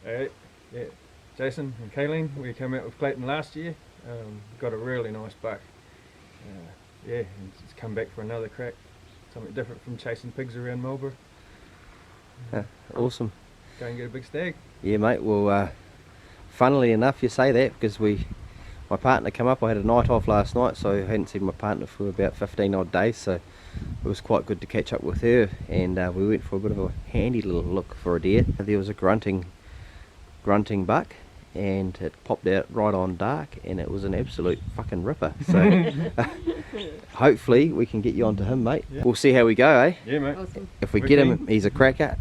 Yeah, Jason and Kalyne, we came out with Clayton last year. Got a really nice buck. Yeah, and it's come back for another crack. Something different from chasing pigs around Marlborough. Awesome. Go and get a big stag. Yeah, mate. Well, funnily enough, you say that because my partner came up. I had a night off last night, so I hadn't seen my partner for about 15 odd days. So it was quite good to catch up with her, and we went for a bit of a handy little look for a deer. There was a grunting buck, and it popped out right on dark, and it was an absolute fucking ripper. So hopefully we can get you onto him, mate. Yeah. We'll see how we go, eh? Yeah, mate. Awesome. If we get him, he's a cracker.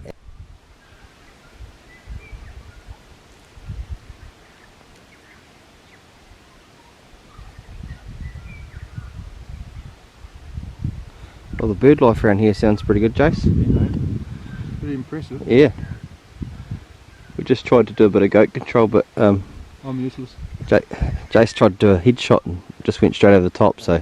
Well, the bird life around here sounds pretty good, Jace. Yeah, mate. Pretty impressive. Yeah. We just tried to do a bit of goat control, but I'm useless. Jace tried to do a headshot and just went straight over the top, so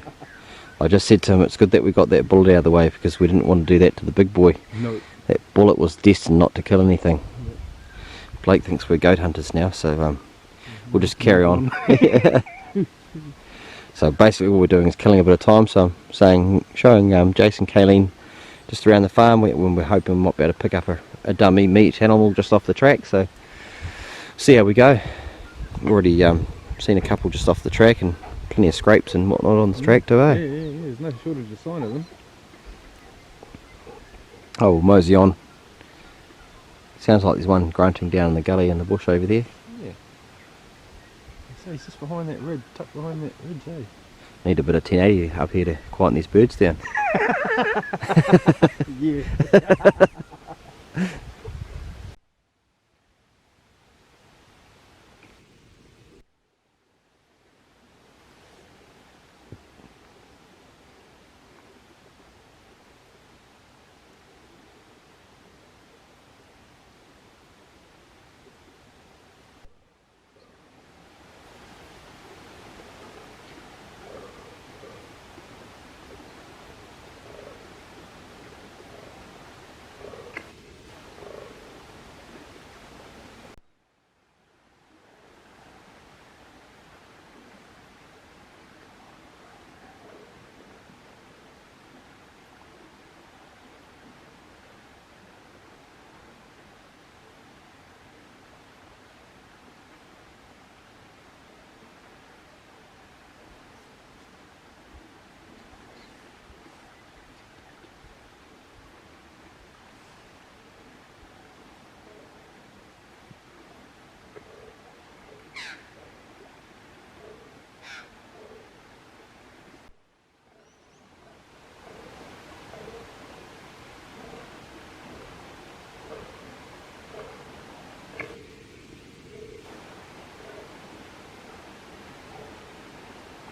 I just said to him it's good that we got that bullet out of the way because we didn't want to do that to the big boy. No. That bullet was destined not to kill anything. Yeah. Blake thinks we're goat hunters now, so we'll just carry on. So basically all we're doing is killing a bit of time, so I'm showing Jason Kalyne just around the farm when we're hoping we might be able to pick up a dummy meat animal just off the track, so see how we go. Already seen a couple just off the track and plenty of scrapes and whatnot on the track too, eh? Yeah, there's no shortage of sign of them. Oh, we'll mosey on. Sounds like there's one grunting down in the gully in the bush over there. Yeah. So he's just behind that ridge, tucked behind that ridge, eh? Need a bit of 1080 up here to quieten these birds down. Yeah.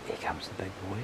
Here comes the big boy.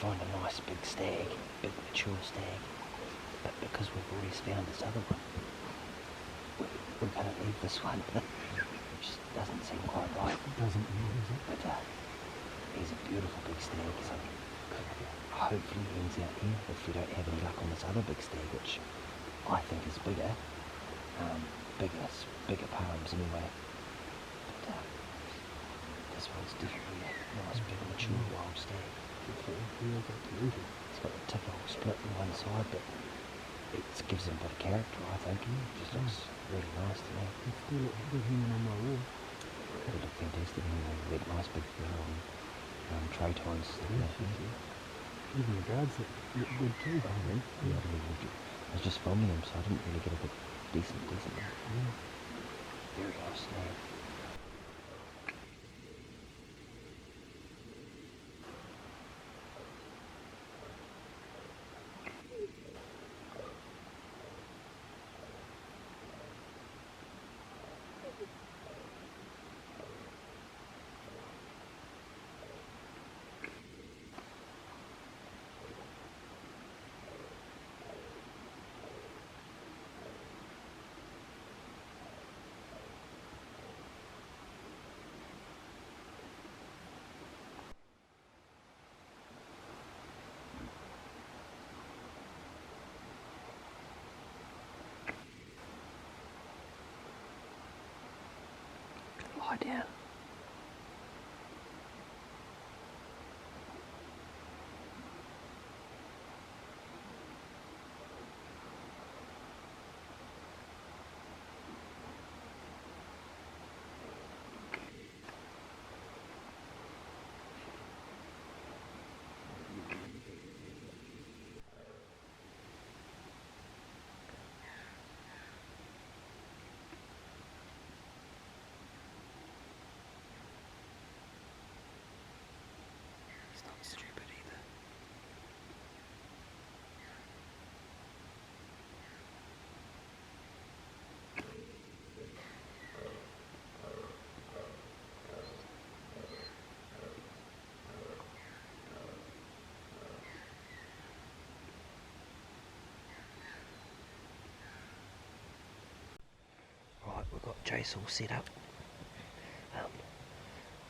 Find a nice big stag, big mature stag, but because we've already found this other one, we can't leave this one. It just doesn't seem quite right. It doesn't, does it? But he's a beautiful big stag, so hopefully he ends out here if we don't have any luck on this other big stag, which I think is bigger. Bigger palms anyway. But this one's definitely a nice big mature wild stag. It's got the tip all split on one side, but it gives him a bit of character, I think. It just looks really nice to me. It's still a good hanging on my wall. It'll look fantastic anyway, with that nice big fur on tray tines. Even the guards look good too. I was just filming him, so I didn't really get a good decent look. Yeah. Very nice snag. Lie down. It's not stupid either. Right, we've got Jace all set up.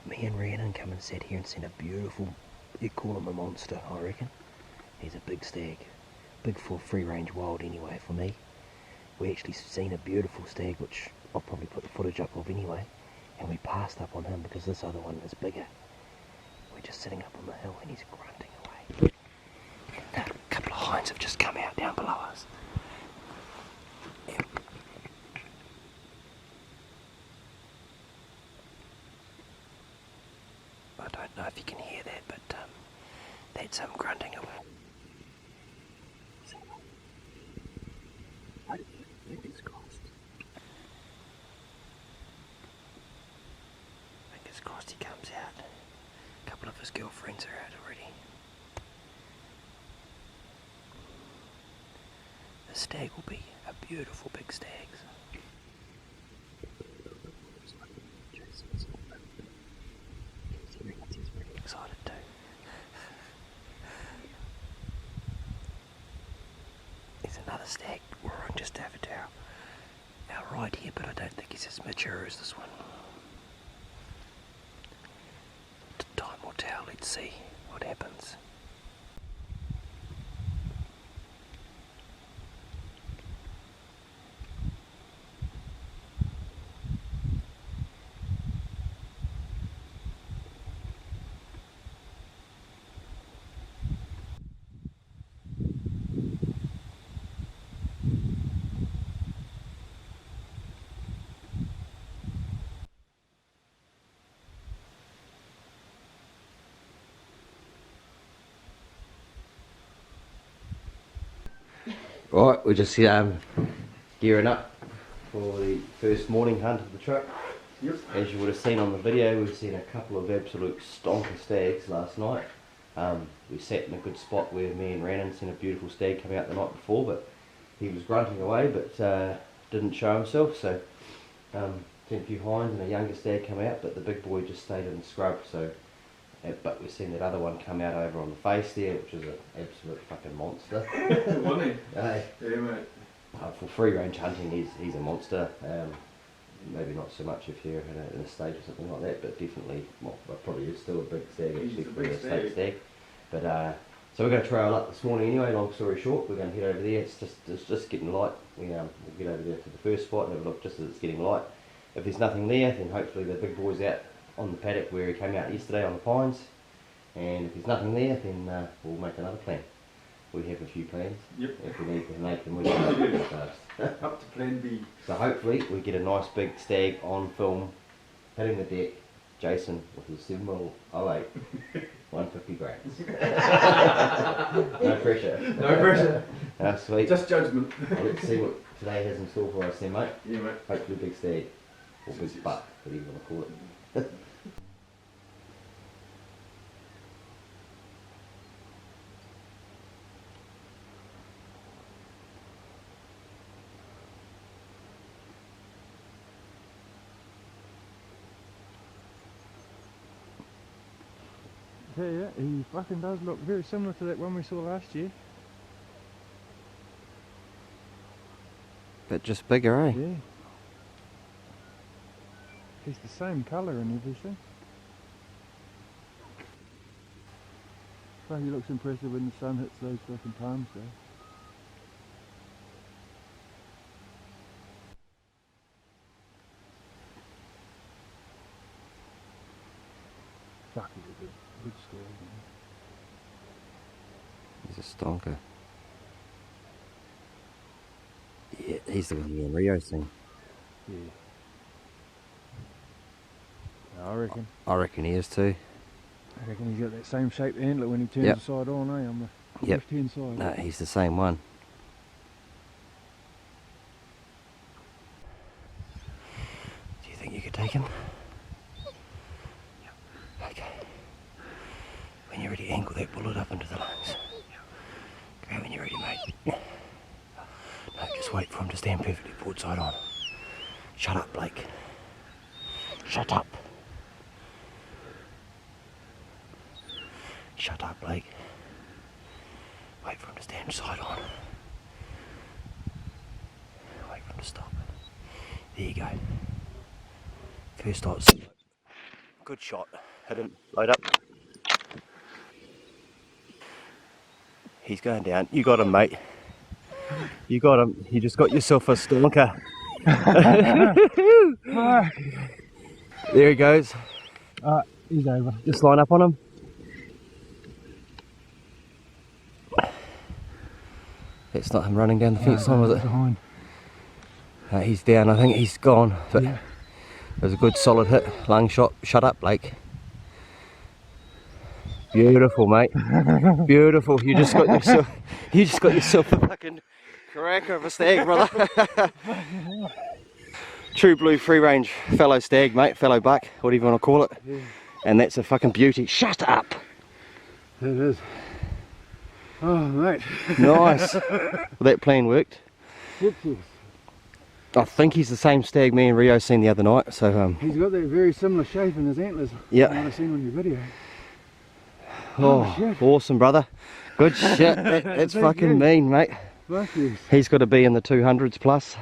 Me and Rhiannon come and sat here and seen a beautiful, you'd call him a monster, I reckon. He's a big stag. Big for free range wild anyway for me. We actually seen a beautiful stag, which I'll probably put the footage up of anyway, and we passed up on him because this other one is bigger. We're just sitting up on the hill and he's grunting away. And a couple of hinds have just come out down below us. I don't know if you can hear that, but that's him grunting away. Fingers crossed. Fingers crossed he comes out. A couple of his girlfriends are out already. The stag will be a beautiful big stag. Excited too. There's another stag roaring just over to our right here, but I don't think he's as mature as this one. Time will tell, let's see what happens. Right, we're just gearing up for the first morning hunt of the trip. Yep. As you would have seen on the video, we've seen a couple of absolute stonker stags last night. We sat in a good spot where me and Rhiannon seen a beautiful stag come out the night before, but he was grunting away but didn't show himself, so seen a few hinds and a younger stag come out, but the big boy just stayed in the scrub. So but we've seen that other one come out over on the face there, which is an absolute fucking monster. Wasn't he? Aye. Yeah, mate. For free range hunting, he's a monster. Maybe not so much if you're in a stage or something like that, but definitely, well, probably is still a big stag, He's actually, a for big a state stag. But So we're going to trail up this morning anyway, long story short. We're going to head over there. It's just getting light. We'll get over there to the first spot and have a look just as it's getting light. If there's nothing there, then hopefully the big boy's out on the paddock where he came out yesterday on the pines. And if there's nothing there, then we'll make another plan. We have a few plans. Yep. If we need to make them, we can go fast. Up to plan B. So hopefully we get a nice big stag on film, hitting the deck. Jason with his 708, 150 grams. No pressure. No pressure. Sweet. Just judgment. Well, let's see what today has in store for us then, mate. Yeah, mate. Hopefully big stag, or big buck, whatever you want to call it. Yeah, he fucking does look very similar to that one we saw last year. But just bigger, eh? Yeah. He's the same colour and everything. Fuck, he looks impressive when the sun hits those fucking palms though. Fuck, he's a good stag, man. He's a stonker. Yeah, he's the one in Rio thing. Yeah. I reckon. I reckon he is too. I reckon he's got that same shaped antler when he turns Yep. the side on, eh? On the Yep. left hand side. No, he's the same one. Do you think you could take him? Okay. When you're ready, angle that bullet up into the lungs. Okay, when you're ready, mate. No, just wait for him to stand perfectly port side on. Shut up, Blake. Shut up. Shut up, Blake. Wait for him to stand side on. Wait for him to stop. There you go. First shot. Good shot. Hit him. Load up. He's going down. You got him, mate. You got him. You just got yourself a stonker. There he goes. He's over. Just line up on him. That's not him running down the fence line, was it? Behind. He's down. I think he's gone. But Yeah. it was a good solid hit. Lung shot. Shut up, Blake. Beautiful, mate. Beautiful. You just got yourself a fucking cracker of a stag, brother. True blue free range fallow stag, mate. Fallow buck, whatever you want to call it. Yeah. And that's a fucking beauty. Shut up. It is. Oh, mate. Nice. Well, that plan worked. Yes, yes. I think he's the same stag me and Rio seen the other night. So He's got that very similar shape in his antlers. Yeah. From what I've seen on your video. oh, shit. awesome, brother. Good shit. That's Thank fucking you. mean, mate. Fuck yes. He's got to be in the 200s plus.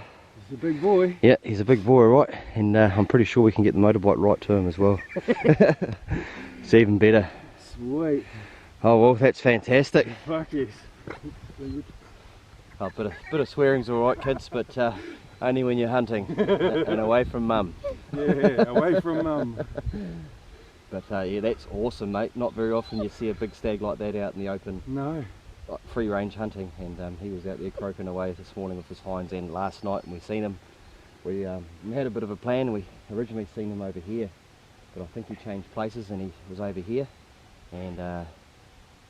He's a big boy. Yeah, he's a big boy, right? And I'm pretty sure we can get the motorbike right to him as well. It's even better. Sweet. Oh well, that's fantastic. Fuck yes. Oh, bit of swearing's alright, kids, but only when you're hunting and away from mum. Yeah, away from mum. But yeah, that's awesome, mate. Not very often you see a big stag like that out in the open, No. like free range hunting, and he was out there croaking away this morning with his hinds end last night, and we seen him. We had a bit of a plan. We originally seen him over here, but I think he changed places and he was over here, and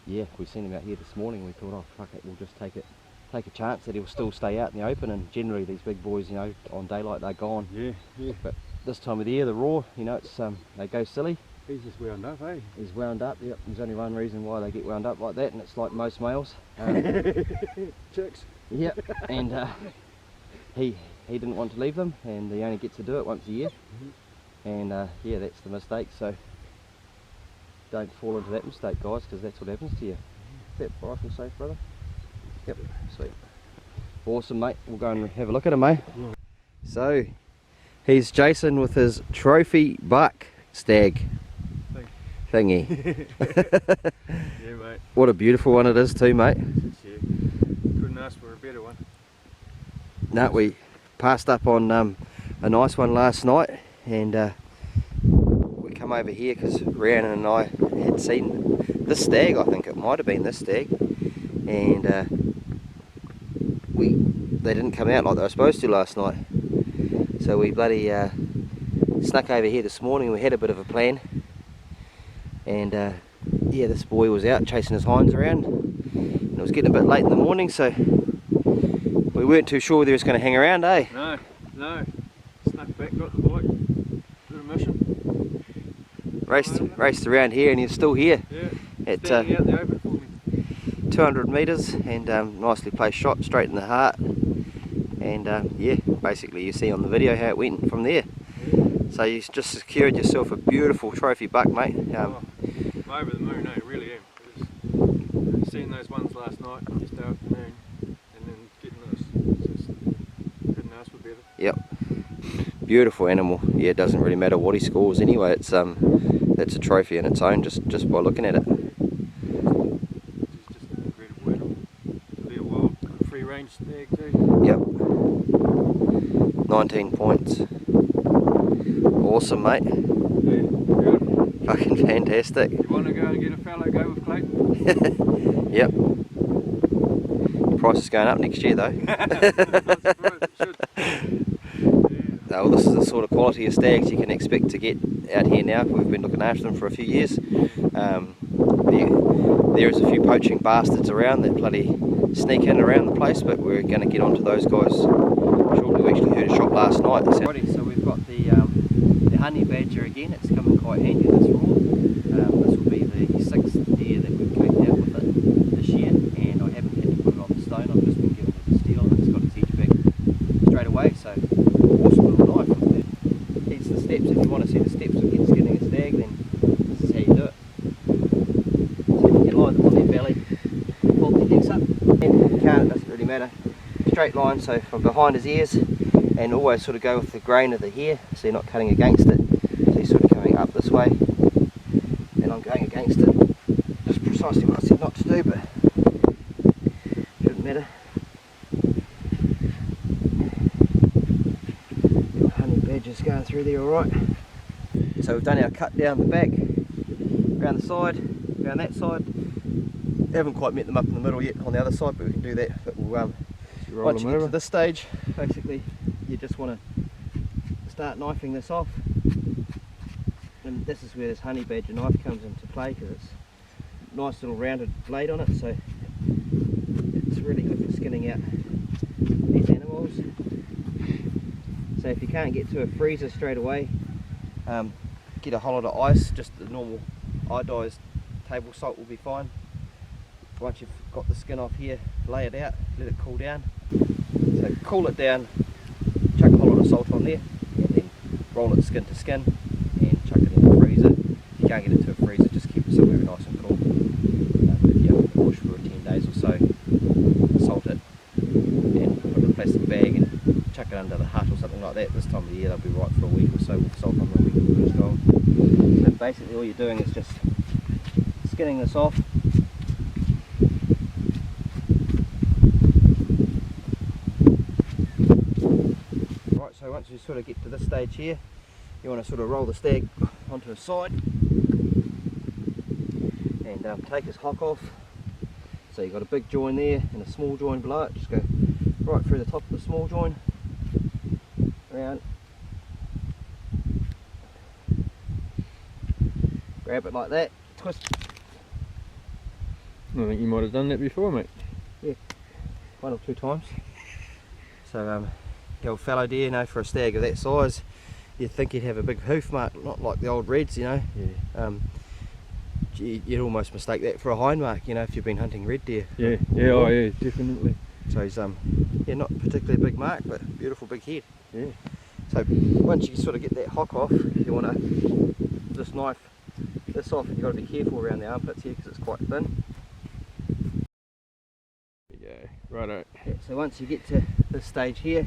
yeah, we seen him out here this morning. We thought, oh fuck it, we'll just take a chance that he'll still stay out in the open. And generally these big boys, you know, on daylight they're gone. Yeah, yeah. But this time of the year, the raw, you know, it's they go silly. He's just wound up, eh? He's wound up. Yep. There's only one reason why they get wound up like that, and it's like most males. Chicks. Yep. And he didn't want to leave them, and he only gets to do it once a year. And yeah, that's the mistake. So don't fall into that mistake, guys, because that's what happens to you. Is that rifle safe, brother? Yep. Sweet. Awesome, mate. We'll go and have a look at him, mate. Yeah. So he's Jason with his trophy buck stag. thingy. Yeah, mate. What a beautiful one it is too, mate. Yeah. Couldn't ask for a better one. No, we passed up on a nice one last night, and we come over here because Rhiannon and I had seen this stag. I think it might have been this stag, and they didn't come out like they were supposed to last night. So we bloody snuck over here this morning. We had a bit of a plan, and yeah, this boy was out chasing his hinds around, and it was getting a bit late in the morning, so we weren't too sure whether he was going to hang around, eh? No. Snuck back, got the bike. Did a mission. Raced around here, and he's still here. Yeah. At Standing out the open for me. 200 metres, and nicely placed shot straight in the heart. And yeah, basically you see on the video how it went from there. Yeah. So you just secured yourself a beautiful trophy buck, mate. I'm over the moon, eh? Really am. Seeing those ones last night, yesterday afternoon, and then getting this. Just couldn't ask for better. Yep. Beautiful animal. Yeah, it doesn't really matter what he scores anyway. It's a trophy in its own just by looking at it. It's just an incredible animal. To be a wild, free range stag too. Yep. 19 points. Awesome, mate. Yeah, beautiful. Fucking fantastic. You want to go and get a fallow go with Clayton? Yep. Price is going up next year though. Not surprised, it should. Yeah. Well, this is the sort of quality of stags you can expect to get out here now. We've been looking after them for a few years. There is a few poaching bastards around that bloody sneak in around the place, but we're going to get onto those guys shortly. We actually heard a shot last night. So we've got the honey badger again. It's coming quite handy this raw. This will be the 6th deer that we've caked out with it this year, and I haven't had to put it off the stone. I've just been given it a steel, and it's got its edge back straight away. So awesome little knife. Here's the steps. If you want to see the steps of skinning a stag, then this is how you do it. So you lie them on their belly, pull their necks up, and you can't, it doesn't really matter. Straight line, so from behind his ears, and always sort of go with the grain of the hair, so you're not cutting against it. So you're sort of coming up this way, and I'm going against it. Just precisely what I said not to do, but shouldn't matter. Little honey badger's going through there alright. So we've done our cut down the back, around the side, around that side. Haven't quite met them up in the middle yet on the other side, but we can do that. But we'll, once you get to this stage, basically you just want to start knifing this off, and this is where this honey badger knife comes into play, because it's a nice little rounded blade on it, so it's really good for skinning out these animals. So if you can't get to a freezer straight away, get a whole lot of ice. Just the normal iodized table salt will be fine. Once you've got the skin off here, lay it out, let it cool down. So cool it down, chuck a whole lot of salt on there, and then roll it skin to skin and chuck it in the freezer. If you can't get it to a freezer, just keep it somewhere nice and cool. If you have it bush for 10 days or so, salt it and put it in a plastic bag and chuck it under the hut or something like that. This time of the year they'll be right for a week or so with salt on them, we can put it on. So basically all you're doing is just skinning this off. So once you sort of get to this stage here, you want to sort of roll the stag onto his side and take his hock off. So you've got a big join there and a small join below it. Just go right through the top of the small join, around, grab it like that, twist. I think you might have done that before, mate. Yeah, 1 or 2 times. So the old fallow deer, you know, for a stag of that size, you'd think he'd have a big hoof mark, not like the old reds, you know. Yeah. You'd almost mistake that for a hind mark, you know, if you've been hunting red deer. Yeah, yeah, oh yeah, definitely. So he's yeah, not particularly a big mark, but beautiful big head. Yeah. So once you sort of get that hock off, you want to just knife this off. You've got to be careful around the armpits here because it's quite thin. Yeah, righto. Yeah, so once you get to this stage here,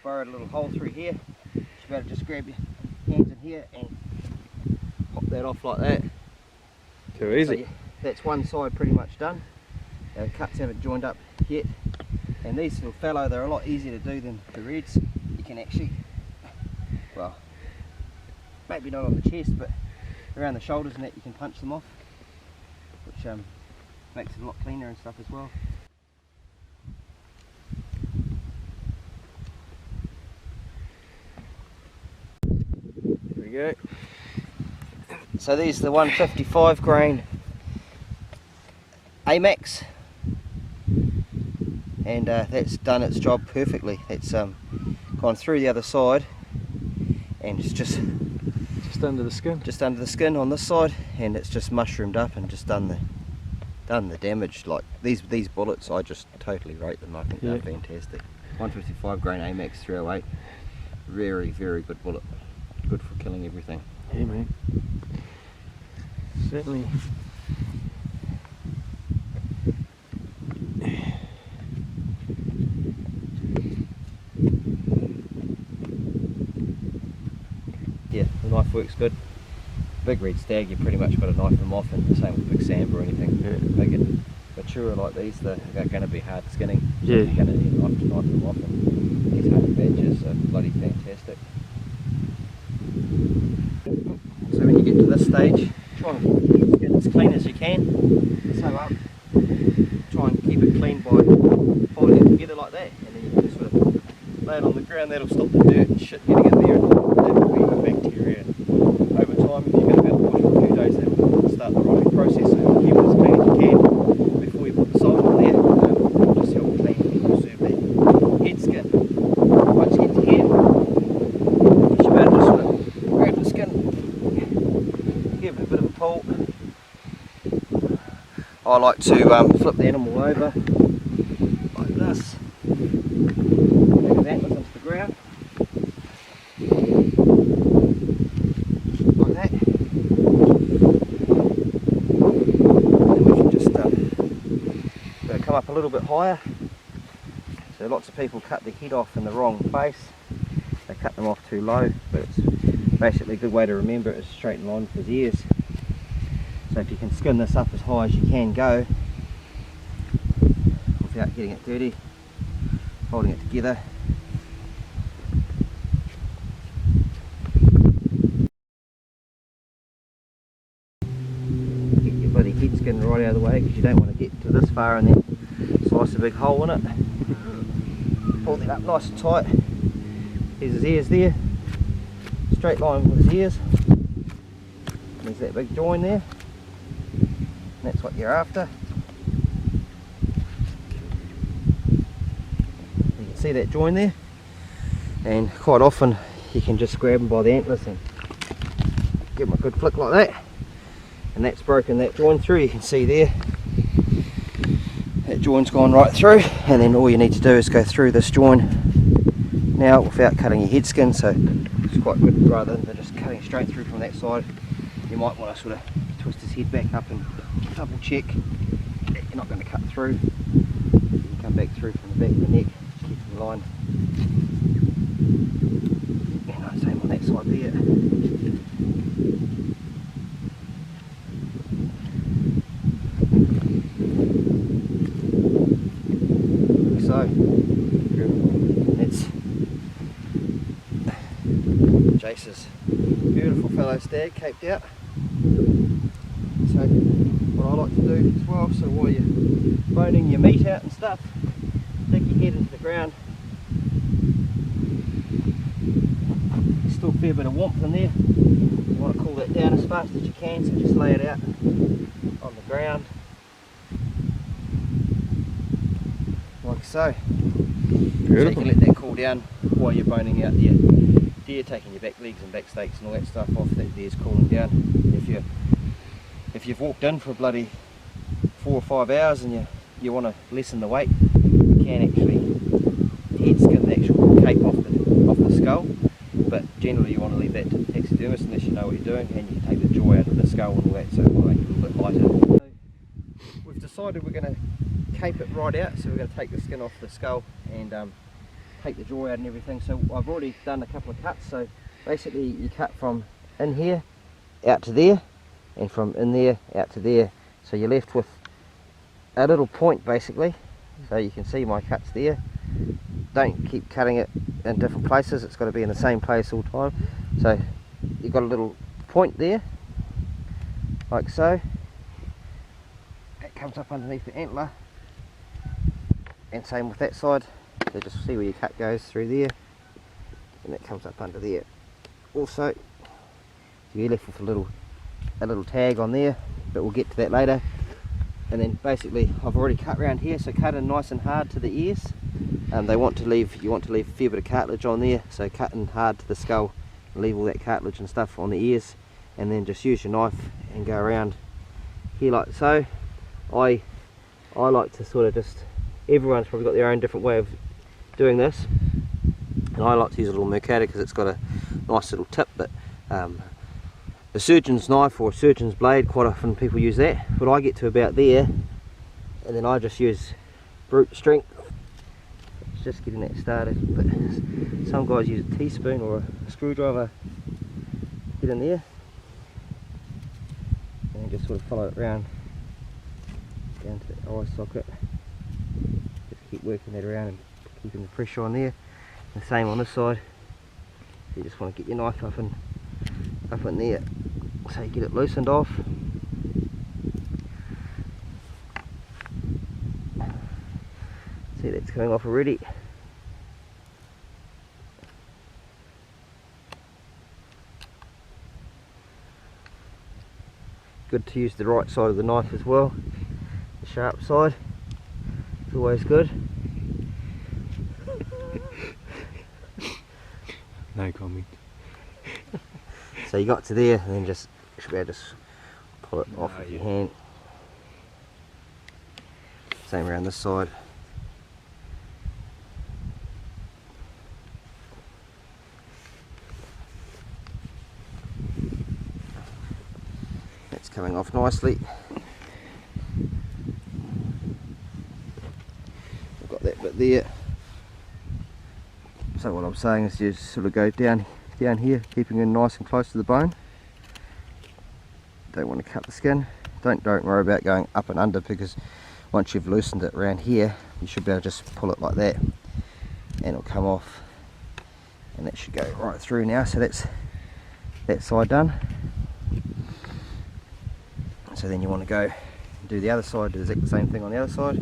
burrow a little hole through here. You better just grab your hands in here and pop that off like that. Too easy. So yeah, that's one side pretty much done. The cuts haven't joined up yet. And these little fallow, they're a lot easier to do than the reds. You can actually, well, maybe not on the chest, but around the shoulders and that you can punch them off, which makes it a lot cleaner and stuff as well. There we go. So these are the 155 grain Amax, and that's done its job perfectly. It's gone through the other side, and it's just under the skin. Just under the skin on this side, and it's just mushroomed up and just done the damage. Like these bullets, I just totally rate them. I think they're fantastic. 155 grain Amax 308, very good bullet, good for killing everything. Yeah, man. Certainly. Yeah, the knife works good. Big red stag, you pretty much got to knife them off, and the same with big sambar or anything. Yeah. Big and mature like these, they're going to be hard skinning. So Yeah. you're going to need a knife to knife them off, and these honey badgers are bloody fantastic. So when you get to this stage, try and get it as clean as you can. So try and keep it clean by holding it together like that, and then you can just sort of lay it on the ground. That'll stop the dirt and shit getting in there, and that will be the bacteria. Over time, if you're going to be able to put it for a few days, that will start the rotting process. So keep it as clean as you can before you put the salt on there. Just help clean and preserve that head skin. Once you get to here, you should be able to just sort of grab the skin, give it a bit of a pull. I like to flip the animal over like this, take his antlers into the ground, like that, and then we can just come up a little bit higher. So lots of people cut the head off in the wrong place, they cut them off too low, but it's basically a good way to remember it is straighten line with his ears. So if you can skin this up as high as you can go without getting it dirty, holding it together. Get your bloody head skin right out of the way, because you don't want to get to this far and then slice a big hole in it. Pull that up nice and tight. There's his ears there, straight line with his ears. There's that big join there. That's what you're after. You can see that join there, and quite often you can just grab them by the antlers and give them a good flick like that, and that's broken that join through. You can see there that join's gone right through, and then all you need to do is go through this join now without cutting your head skin. So it's quite good, rather than just cutting straight through from that side. You might want to sort of twist his head back up and double check that you're not going to cut through. You can come back through from the back of the neck, just keep in line. And same on that side there. So it's Jace's beautiful fallow stag caped out. So what I like to do as well, so while you're boning your meat out and stuff, stick your head into the ground. There's still a fair bit of warmth in there. You want to cool that down as fast as you can, so just lay it out on the ground like so. Beautiful. So you can let that cool down while you're boning out the deer, taking your back legs and back steaks and all that stuff off. That deer's cooling down. If you've walked in for a bloody 4 or 5 hours and you want to lessen the weight, you can actually head skin the actual cape off the skull, but generally you want to leave that to the taxidermist unless you know what you're doing, and you can take the jaw out of the skull and all that, so it will make it a little bit lighter. So we've decided we're going to cape it right out, so we're going to take the skin off the skull and take the jaw out and everything. So I've already done a couple of cuts. So basically you cut from in here out to there, and from in there out to there. So you're left with a little point basically. So you can see my cuts there. Don't keep cutting it in different places, it's got to be in the same place all the time. So you've got a little point there, like so. It comes up underneath the antler, and same with that side. So just see where your cut goes through there, and it comes up under there also. So you're left with a little tag on there, but we'll get to that later. And then basically I've already cut around here, so cut in nice and hard to the ears. You want to leave a fair bit of cartilage on there, so cut in hard to the skull, leave all that cartilage and stuff on the ears, and then just use your knife and go around here like so. I like to sort of just, everyone's probably got their own different way of doing this, and I like to use a little mercator because it's got a nice little tip. But a surgeon's knife or a surgeon's blade, quite often people use that, but I get to about there and then I just use brute strength. It's just getting that started, but some guys use a teaspoon or a screwdriver. Get in there and then just sort of follow it around down to the eye socket. Just keep working that around and keeping the pressure on there. And the same on this side. You just want to get your knife up in there, so you get it loosened off. See, that's coming off already. Good to use the right side of the knife as well, the sharp side. It's always good. No comment. So you got to there, and then you should be able to just pull it off with your hand. Same around this side. That's coming off nicely. I've got that bit there. So what I'm saying is you just sort of go down here, keeping it nice and close to the bone. Don't want to cut the skin. Don't worry about going up and under, because once you've loosened it around here, you should be able to just pull it like that and it'll come off, and that should go right through now. So that's that side done. So then you want to go and do the other side, do the exact same thing on the other side.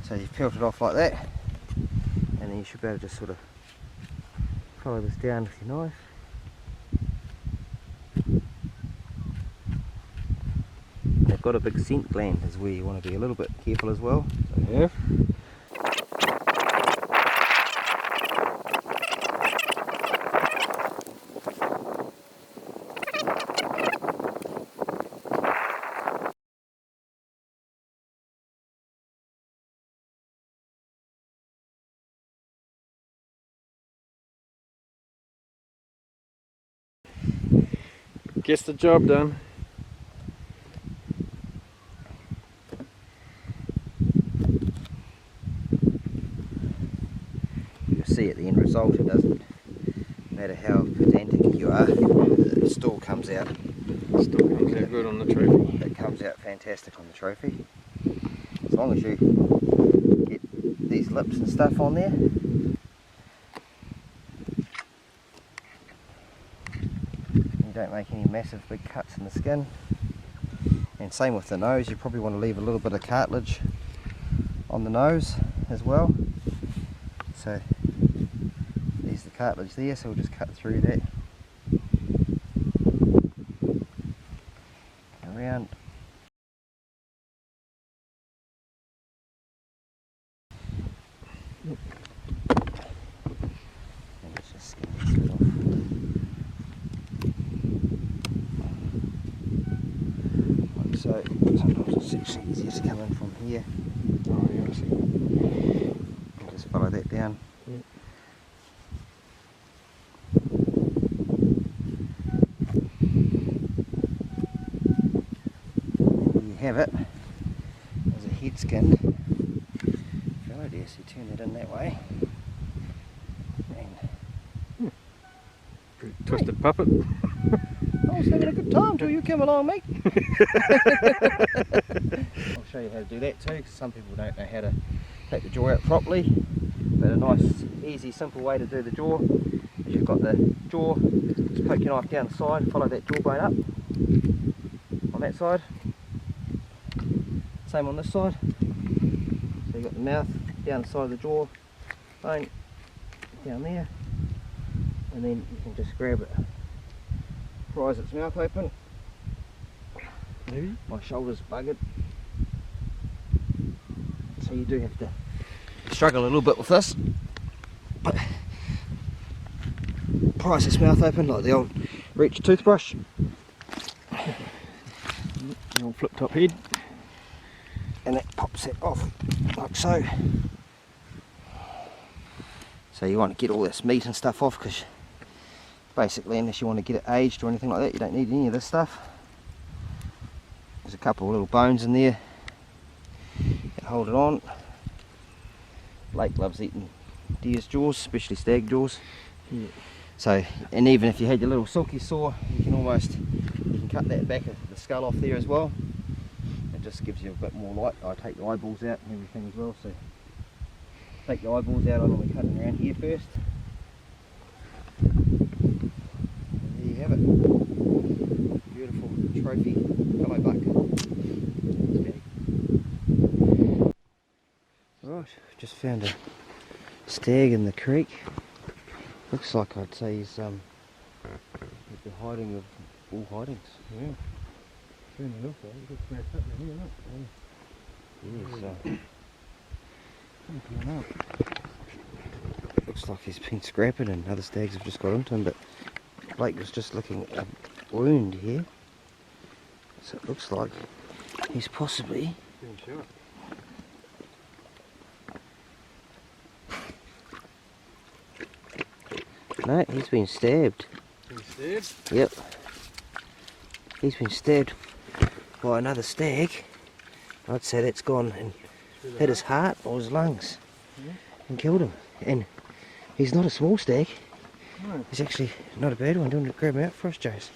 So you've peeled it off like that, and then you should be able to just sort of follow this down with your knife. They've got a big scent gland, is where you want to be a little bit careful as well. They have. Gets the job done. You'll see at the end result, it doesn't matter how pedantic you are, it still comes out. It still comes out good on the trophy. It comes out fantastic on the trophy. As long as you get these lips and stuff on there. Don't make any massive big cuts in the skin. And same with the nose, you probably want to leave a little bit of cartilage on the nose as well. So there's the cartilage there, so we'll just cut through that. Around. And let's just skin this bit off. So sometimes it's actually easier to come in from here. Oh, yeah, I see. And just follow that down. Yeah. There you have it. There's a head skinned fallow deer, so you turn that in that way. And Pretty twisted puppet. I was having a good time till you came along, mate. I'll show you how to do that too, because some people don't know how to take the jaw out properly. But a nice, easy, simple way to do the jaw is you've got the jaw, just poke your knife down the side, follow that jawbone up on that side. Same on this side. So you've got the mouth down the side of the jaw, bone down there, and then you can just grab it, prise its mouth open. Maybe. My shoulder's buggered, so you do have to struggle a little bit with this, but prise its mouth open like the old reach toothbrush. The old flip top head. And that pops it off like so. So you want to get all this meat and stuff off, because basically unless you want to get it aged or anything like that, you don't need any of this stuff. There's a couple of little bones in there that hold it on. Blake loves eating deer's jaws, especially stag jaws. Yeah. So, and even if you had your little silky saw, you can cut that back of the skull off there as well. It just gives you a bit more light. I take the eyeballs out and everything as well, so take the eyeballs out. I normally cut them around here first. And there you have it. Beautiful trophy fallow buck. Right, just found a stag in the creek. Looks like I'd say he's at the hiding of all hidings. Yeah. Turn it off, you got to up in here, look. Yes, Coming up. looks like he's been scrapping and other stags have just got into him, but Blake was just looking at a wound here. So it looks like he's possibly Been shot. no, he's been stabbed. Been stabbed? Yep. He's been stabbed by another stag. I'd say that's gone and hit his heart or his lungs and killed him. And he's not a small stag. No. He's actually not a bad one. Do you want to grab him out for us, Jace?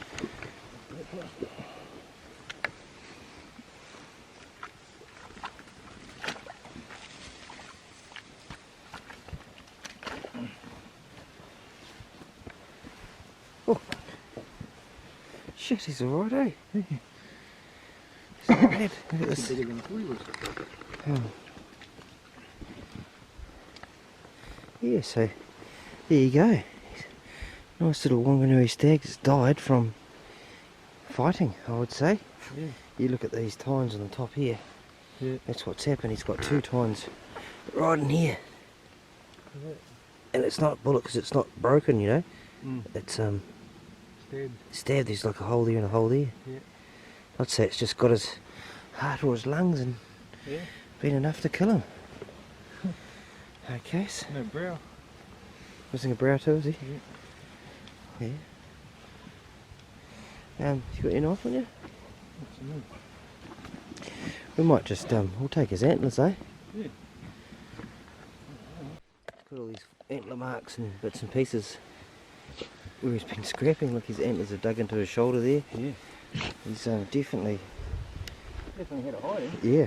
Oh. Shit, he's alright, eh? He's not bad. Look at this. Oh. Yeah, so there you go. Nice little Wanganui stag that's died from fighting, I would say. Yeah. You look at these tines on the top here. Yeah. That's what's happened. He's got two tines right in here. Yeah. And it's not bullet because it's not broken, you know. Mm. It's Stabbed. stabbed. There's like a hole there and a hole there. Yeah. I'd say it's just got his heart or his lungs and Yeah. been enough to kill him. Okay, so No brow. missing a brow too, is he? Yeah. Yeah. You got your knife on you? What's the name? We might just we'll take his antlers, eh? Yeah. Got all these antler marks and bits and pieces where he's been scrapping. Look, his antlers are dug into his shoulder there. Yeah. He's definitely, Definitely had a hiding. yeah.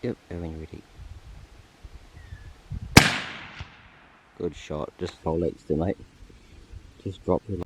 Yep, when you're ready. Good shot, just hold next to mate. Just drop your